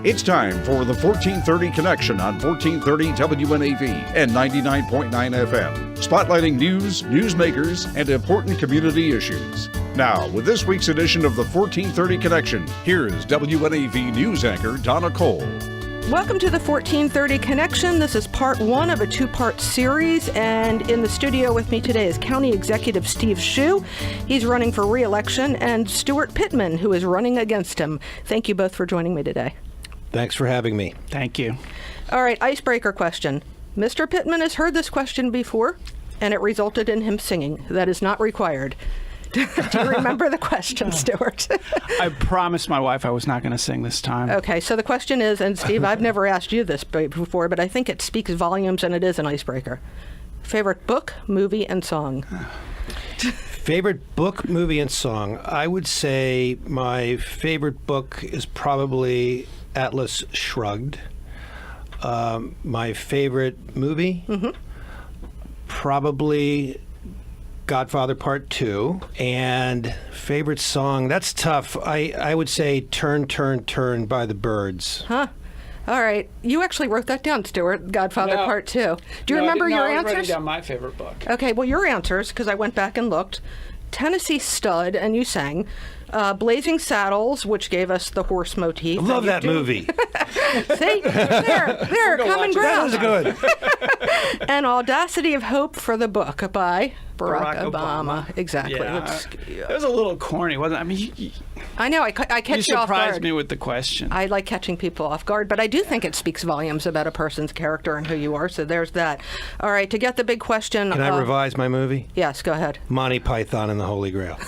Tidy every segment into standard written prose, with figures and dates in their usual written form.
It's time for the 1430 Connection on 1430 WNAV and 99.9 FM, spotlighting news, newsmakers, and important community issues. Now, with this week's edition of the 1430 Connection, here is WNAV news anchor Donna Cole. Welcome to the 1430 Connection. This is part one of a two-part series, and in the studio with me today is County Executive Steve Schuh. He's running for re-election, and Steuart Pittman, who is running against him. Thank you both for joining me today. Thanks for having me. Thank you. All right, icebreaker question. Mr. Pittman has heard this question before, and it resulted in him singing. That is not required. Do you remember the question, Steuart? I promised my wife I was not going to sing this time. Okay, so the question is, and Steve, I've never asked you this before, but I think it speaks volumes and it is an icebreaker. Favorite book, movie, and song? Favorite book, movie, and song? I would say my favorite book is probably Atlas Shrugged. My favorite movie? Probably Godfather Part 2. And favorite song, that's tough. I would say Turn, Turn, Turn by the Byrds. Huh. All right. You actually wrote that down, Steuart, Godfather Part 2. Do you remember your answers? I wrote down my favorite book. Okay, well, your answers, because I went back and looked. Tennessee Stud, and you sang. Blazing Saddles, which gave us the horse motif. I love that movie. See? There, common ground. That was good. And Audacity of Hope for the Book by Barack Obama. Exactly. Yeah. It was a little corny, wasn't it? I mean, I know. I catch you off guard. You surprised me with the question. I like catching people off guard, but I do think it speaks volumes about a person's character and who you are, so there's that. All right, to get the big question. Can I revise my movie? Yes, go ahead. Monty Python and the Holy Grail.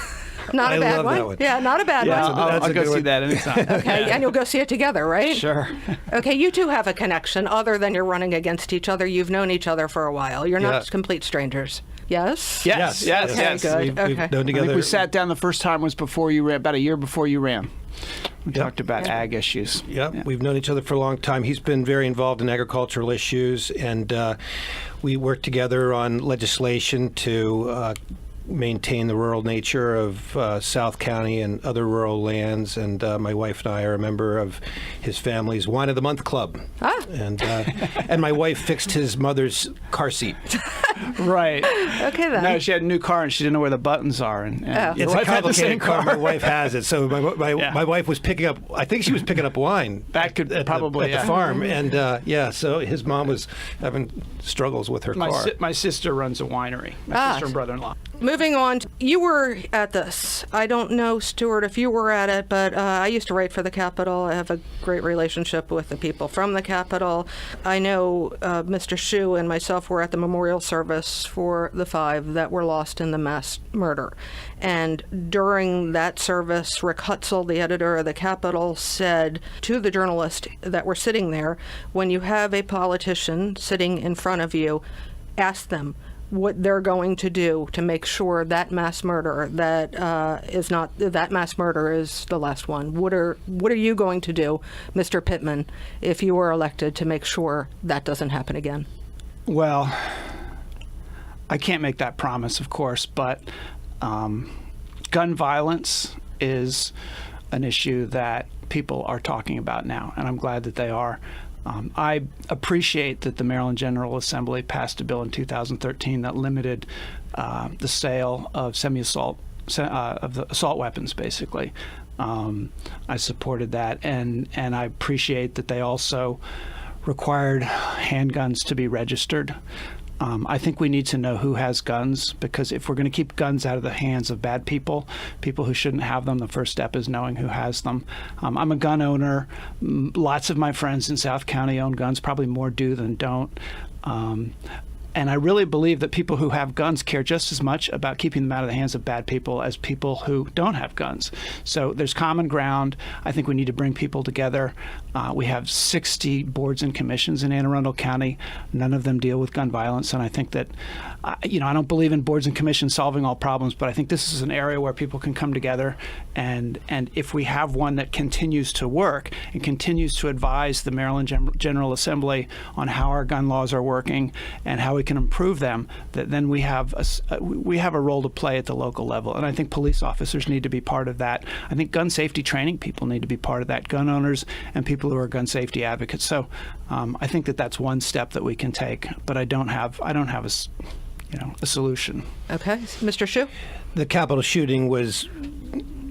Not a bad love one. That one. Yeah, not a bad yeah, one. I'll go see that anytime. Okay, and you'll go see it together, right? Sure. Okay, you two have a connection other than you're running against each other. You've known each other for a while. You're not complete strangers. Yes? Yes. Okay, good. We've known together. I think we sat down the first time was before you ran, about a year before you ran. We talked about ag issues. Yep, we've known each other for a long time. He's been very involved in agricultural issues, and we worked together on legislation to maintain the rural nature of South County and other rural lands. And my wife and I are a member of his family's Wine of the Month Club. And my wife fixed his mother's car seat. Right. Okay, then. No, she had a new car and she didn't know where the buttons are. And It's a complicated car. My wife has it. So my wife was picking up, I think she was picking up wine. That could probably at the farm. And so his mom was having struggles with her car. My sister runs a winery. My sister and brother-in-law. Moving on, you were at this. I don't know, Steuart, if you were at it, but I used to write for the Capitol. I have a great relationship with the people from the Capitol. I know Mr. Schuh and myself were at the memorial service for the 5 that were lost in the mass murder. And during that service, Rick Hutzel, the editor of the Capitol, said to the journalists that were sitting there, when you have a politician sitting in front of you, ask them what they're going to do to make sure that mass murder that mass murder is the last one. What are you going to do, Mr. Pittman, if you were elected, to make sure that doesn't happen again? Well, I can't make that promise, of course, but gun violence is an issue that people are talking about now, and I'm glad that they are. I appreciate that the Maryland General Assembly passed a bill in 2013 that limited the sale of semi-assault, of the assault weapons, basically. I supported that, and I appreciate that they also required handguns to be registered. I think we need to know who has guns, because if we're going to keep guns out of the hands of bad people, people who shouldn't have them, the first step is knowing who has them. I'm a gun owner. Lots of my friends in South County own guns, probably more do than don't. And I really believe that people who have guns care just as much about keeping them out of the hands of bad people as people who don't have guns. So there's common ground. I think we need to bring people together. We have 60 boards and commissions in Anne Arundel County. None of them deal with gun violence. And I think that, I don't believe in boards and commissions solving all problems, but I think this is an area where people can come together. And if we have one that continues to work and continues to advise the Maryland General Assembly on how our gun laws are working and how we can improve them, that then we have a role to play at the local level. And I think police officers need to be part of that. I think gun safety training people need to be part of that, gun owners and people who are gun safety advocates. So I think that that's one step that we can take, but I don't have a solution. Okay. Mr. Schuh? The Capitol shooting was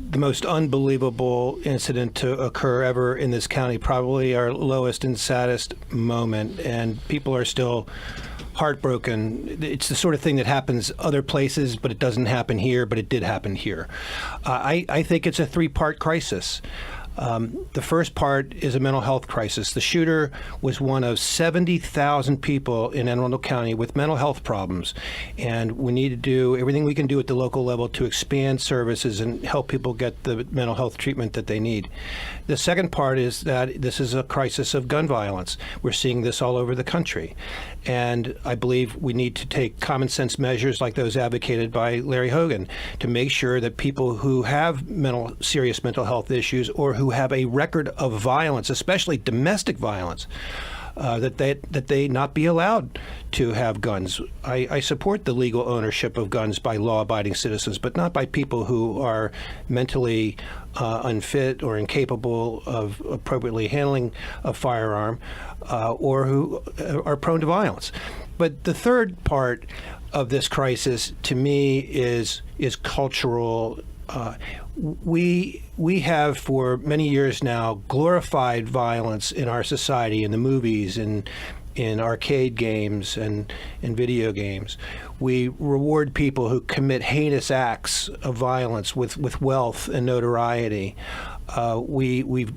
the most unbelievable incident to occur ever in this county, probably our lowest and saddest moment, and people are still heartbroken. It's the sort of thing that happens other places, but it doesn't happen here, but it did happen here. I think it's a three-part crisis. The first part is a mental health crisis. The shooter was one of 70,000 people in Anne Arundel County with mental health problems, and we need to do everything we can do at the local level to expand services and help people get the mental health treatment that they need. The second part is that this is a crisis of gun violence. We're seeing this all over the country, and I believe we need to take common sense measures like those advocated by Larry Hogan to make sure that people who have serious mental health issues or who have a record of violence, especially domestic violence, that they not be allowed to have guns. I support the legal ownership of guns by law-abiding citizens, but not by people who are mentally unfit or incapable of appropriately handling a firearm or who are prone to violence. But the third part of this crisis, to me, is cultural. We have for many years now glorified violence in our society, in the movies, in arcade games and in video games. We reward people who commit heinous acts of violence with wealth and notoriety. We've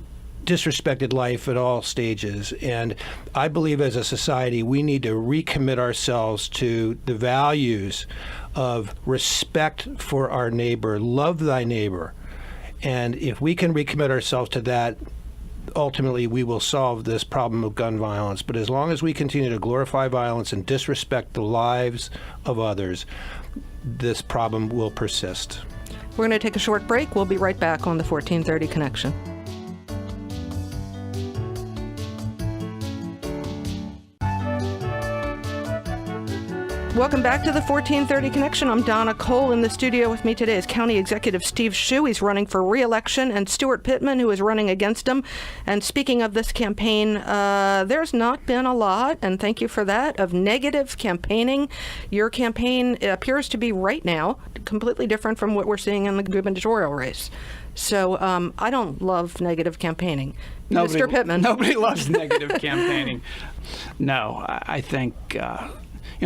disrespected life at all stages, and I believe as a society we need to recommit ourselves to the values of respect for our neighbor, love thy neighbor. And if we can recommit ourselves to that, ultimately we will solve this problem of gun violence. But as long as we continue to glorify violence and disrespect the lives of others, this problem will persist. We're going to take a short break. We'll be right back on the 1430 Connection. Welcome back to the 1430 Connection. I'm Donna Cole. In the studio with me today is County Executive Steve Schuh. He's running for re-election, and Steuart Pittman, who is running against him. And speaking of this campaign, there's not been a lot, and thank you for that, of negative campaigning. Your campaign appears to be right now completely different from what we're seeing in the gubernatorial race. So I don't love negative campaigning. Mr. Pittman. Nobody loves negative campaigning. No, I think...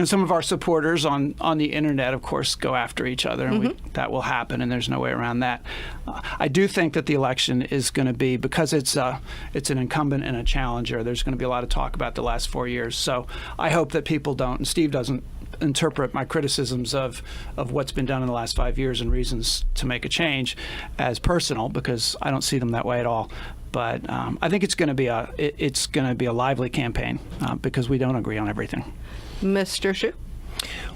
some of our supporters on the internet, of course, go after each other, and that will happen, and there's no way around that. I do think that the election is going to be, because it's an incumbent and a challenger, there's going to be a lot of talk about the last 4 years. So I hope that people don't, and Steve doesn't interpret my criticisms of what's been done in the last 5 years and reasons to make a change as personal, because I don't see them that way at all. But I think it's going to be a lively campaign because we don't agree on everything. Mr. Schuh?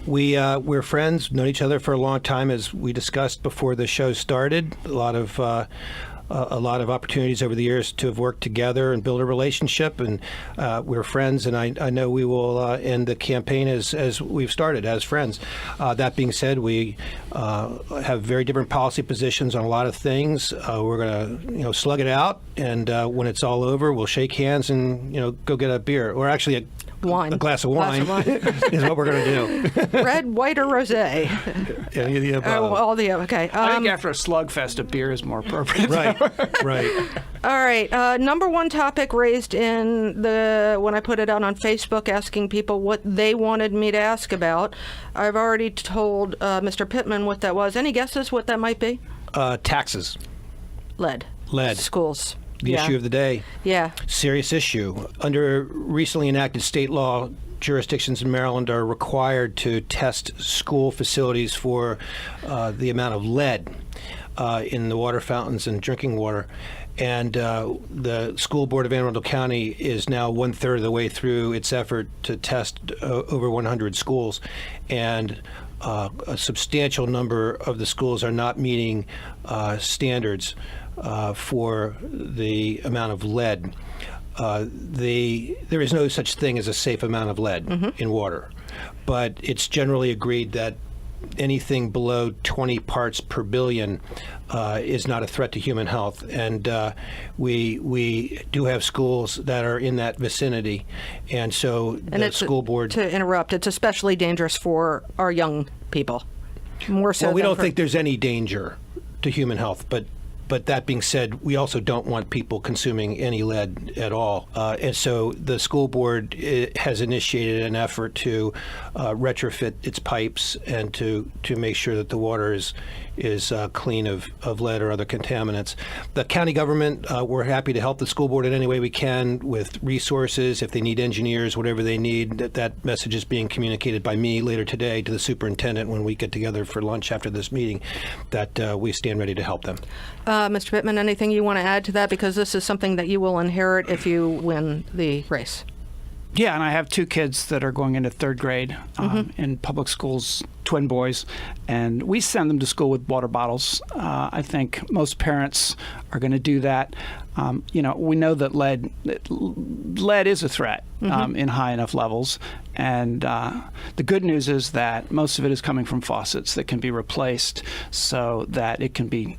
We're friends, known each other for a long time, as we discussed before the show started. A lot of opportunities over the years to have worked together and build a relationship, and we're friends, and I know we will end the campaign as we've started, as friends. That being said, we have very different policy positions on a lot of things. We're going to slug it out, and when it's all over, we'll shake hands and go get a beer, or actually a glass of wine is what we're going to do. Red, white, or rosé? Any of the above. All the above. Okay. I think after a slugfest, a beer is more appropriate. Right. All right. Number one topic raised in when I put it out on Facebook, asking people what they wanted me to ask about. I've already told Mr. Pittman what that was. Any guesses what that might be? Taxes. Lead. Schools. The issue of the day. Yeah. Serious issue. Under recently enacted state law, jurisdictions in Maryland are required to test school facilities for the amount of lead in the water fountains and drinking water. And the school board of Anne Arundel County is now 1/3 of the way through its effort to test over 100 schools. And a substantial number of the schools are not meeting standards for the amount of lead. There is no such thing as a safe amount of lead in water. but it's generally agreed that anything below 20 parts per billion is not a threat to human health. And we do have schools that are in that vicinity. And so the school board... To interrupt, it's especially dangerous for our young people. More so well, we don't think there's any danger to human health, but that being said, we also don't want people consuming any lead at all. And so the school board has initiated an effort to retrofit its pipes and to make sure that the water is clean of lead or other contaminants. The county government, we're happy to help the school board in any way we can with resources. If they need engineers, whatever they need, that message is being communicated by me later today to the superintendent when we get together for lunch after this meeting, that we stand ready to help them. Mr. Pittman, anything you want to add to that? Because this is something that you will inherit if you win the race. Yeah, and I have two kids that are going into third grade in public schools, twin boys, and we send them to school with water bottles. I think most parents are going to do that. We know that lead is a threat in high enough levels, and the good news is that most of it is coming from faucets that can be replaced so that it can be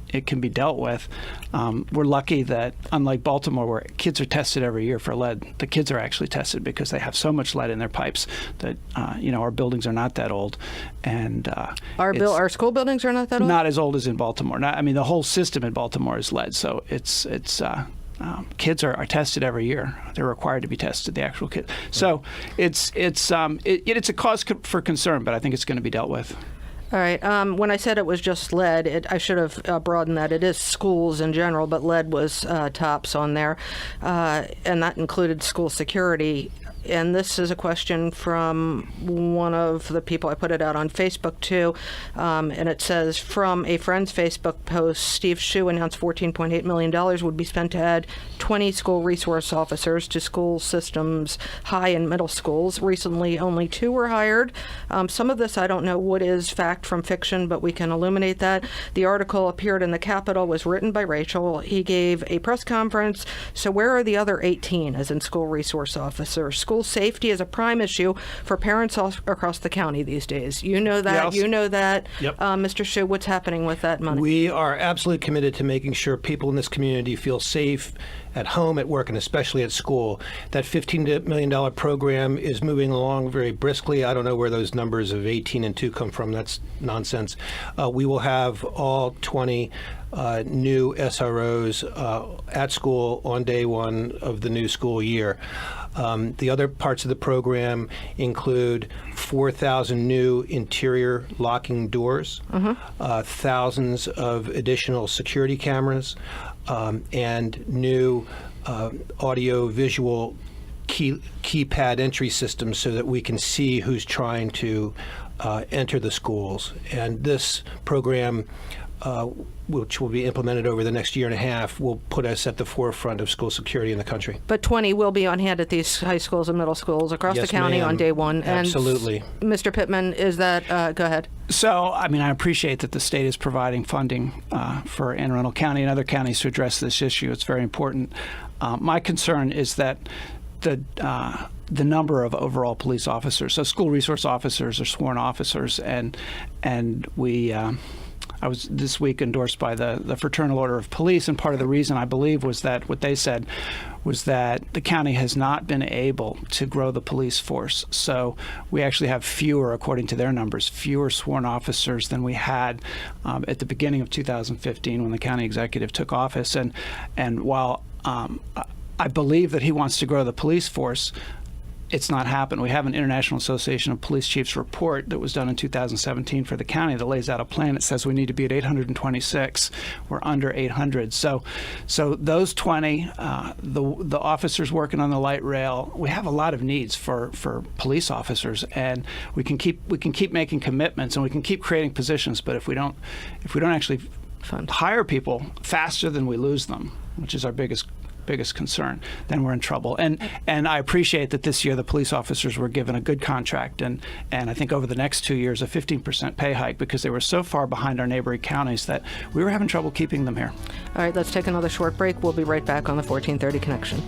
dealt with. We're lucky that, unlike Baltimore, where kids are tested every year for lead, the kids are actually tested because they have so much lead in their pipes that our buildings are not that old, and our school buildings are not that old. Not as old as in Baltimore. The whole system in Baltimore is lead, so it's kids are tested every year. They're required to be tested, the actual kids. So it's a cause for concern, but I think it's going to be dealt with. All right. When I said it was just lead, I should have broadened that. It is schools in general, but lead was tops on there, and that included school security. And this is a question from one of the people. I put it out on Facebook, too. And it says, from a friend's Facebook post, Steve Schuh announced $14.8 million would be spent to add 20 school resource officers to school systems, high and middle schools. Recently, only 2 were hired. Some of this, I don't know what is fact from fiction, but we can illuminate that. The article appeared in the Capitol, was written by Rachel. He gave a press conference. So where are the other 18, as in school resource officers? School safety is a prime issue for parents all across the county these days. You know that. Yes. You know that. Yep. Mr. Schuh, what's happening with that money? We are absolutely committed to making sure people in this community feel safe at home, at work, and especially at school. That $15 million program is moving along very briskly. I don't know where those numbers of 18 and 2 come from. That's nonsense. We will have all 20 new SROs at school on day one of the new school year. The other parts of the program include 4,000 new interior locking doors, thousands of additional security cameras, and new audio-visual keypad entry systems so that we can see who's trying to enter the schools. And this program, which will be implemented over the next year and a half, will put us at the forefront of school security in the country. But 20 will be on hand at these high schools and middle schools across Yes, the county ma'am. on day one. Absolutely. And Mr. Pittman, is that, go ahead. So, I appreciate that the state is providing funding for Anne Arundel County and other counties to address this issue. It's very important. My concern is that the number of overall police officers, so school resource officers are sworn officers, and we I was this week endorsed by the Fraternal Order of Police, and part of the reason, I believe, was that what they said was that the county has not been able to grow the police force. So we actually have fewer, according to their numbers, fewer sworn officers than we had at the beginning of 2015 when the county executive took office. And while I believe that he wants to grow the police force, it's not happened. We have an International Association of Police Chiefs report that was done in 2017 for the county that lays out a plan. It says we need to be at 826. We're under 800. So those 20, the officers working on the light rail, we have a lot of needs for police officers, and we can keep making commitments and we can keep creating positions. But if we don't actually hire people faster than we lose them, which is our biggest concern, then we're in trouble. And I appreciate that this year the police officers were given a good contract, and I think over the next 2 years a 15% pay hike, because they were so far behind our neighboring counties that we were having trouble keeping them here. All right, let's take another short break. We'll be right back on the 1430 Connection.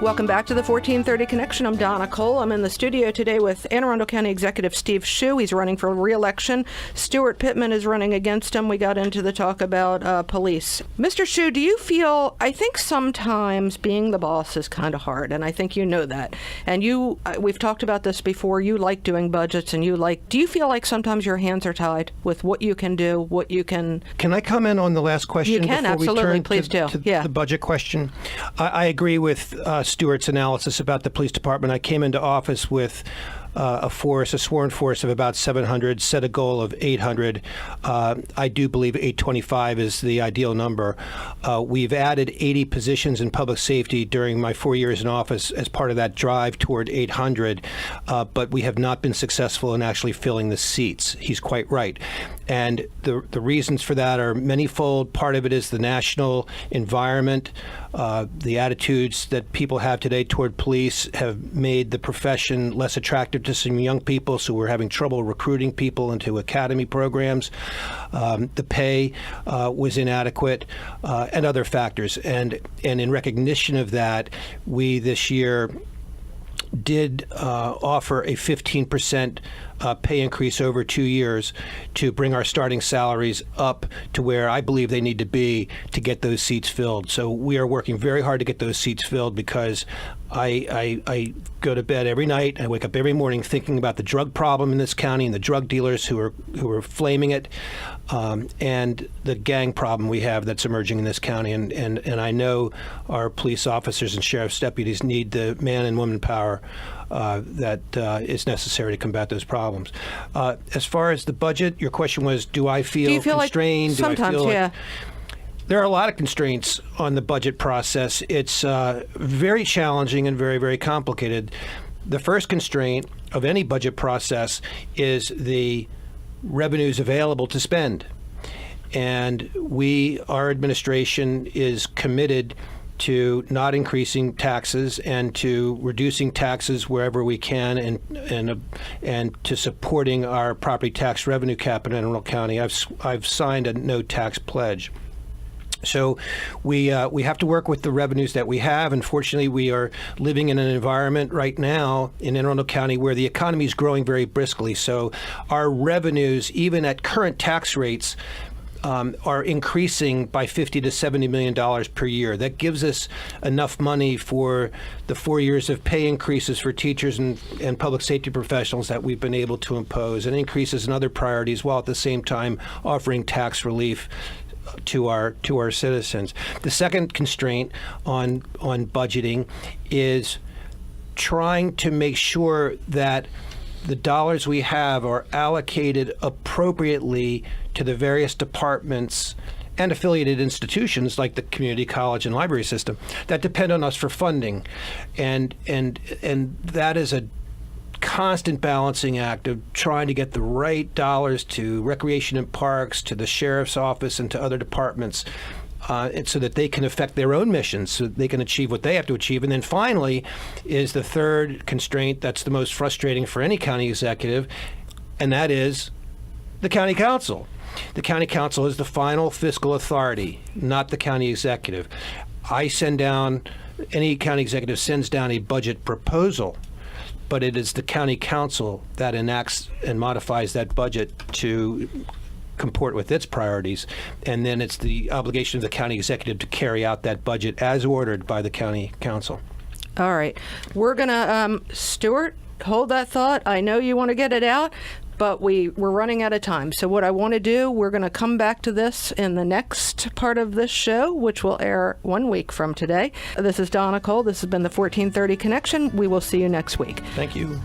Welcome back to the 1430 Connection. I'm Donna Cole. I'm in the studio today with Anne Arundel County Executive Steve Schuh. He's running for re-election. Steuart Pittman is running against him. We got into the talk about police. Mr. Schuh, do you feel, I think sometimes being the boss is kind of hard, and I think you know that. And we've talked about this before, you like doing budgets, and do you feel like sometimes your hands are tied with what you can do, what you can... Can I comment on the last question? You can, before absolutely. We turn Please to do. Yeah. The budget question? I agree with Stewart's analysis about the police department. I came into office with a sworn force of about 700, set a goal of 800. I do believe 825 is the ideal number. We've added 80 positions in public safety during my 4 years in office as part of that drive toward 800, but we have not been successful in actually filling the seats. He's quite right. And the reasons for that are manyfold. Part of it is the national environment. The attitudes that people have today toward police have made the profession less attractive to some young people, so we're having trouble recruiting people into academy programs. The pay was inadequate, and other factors. And in recognition of that, we this year did offer a 15% pay increase over 2 years to bring our starting salaries up to where I believe they need to be to get those seats filled. So we are working very hard to get those seats filled because I go to bed every night. I wake up every morning thinking about the drug problem in this county and the drug dealers who are flaming it, and the gang problem we have that's emerging in this county. And I know our police officers and sheriff's deputies need the man and woman power that is necessary to combat those problems. As far as the budget, your question was, do I feel constrained? Like sometimes, yeah. There are a lot of constraints on the budget process. It's very challenging and very, very complicated. The first constraint of any budget process is the revenues available to spend. And our administration is committed to not increasing taxes and to reducing taxes wherever we can, and to supporting our property tax revenue cap in Anne Arundel County. I've signed a no tax pledge. So we have to work with the revenues that we have. Unfortunately, we are living in an environment right now in Anne Arundel County where the economy is growing very briskly. So our revenues, even at current tax rates, are increasing by $50 to $70 million per year. That gives us enough money for the 4 years of pay increases for teachers and public safety professionals that we've been able to impose, and increases in other priorities, while at the same time offering tax relief to our citizens. The second constraint on budgeting is trying to make sure that the dollars we have are allocated appropriately to the various departments and affiliated institutions like the community college and library system that depend on us for funding. And that is a constant balancing act of trying to get the right dollars to recreation and parks, to the sheriff's office, and to other departments, and so that they can affect their own missions, so that they can achieve what they have to achieve. And then finally is the third constraint that's the most frustrating for any county executive, and that is the county council. The county council is the final fiscal authority, not the county executive. Any county executive sends down a budget proposal, but it is the county council that enacts and modifies that budget to comport with its priorities, and then it's the obligation of the county executive to carry out that budget as ordered by the county council. All right. We're going to, Steuart, hold that thought. I know you want to get it out, but we're running out of time. So what I want to do, we're going to come back to this in the next part of this show, which will air 1 week from today. This is Donna Cole. This has been the 1430 Connection. We will see you next week. Thank you.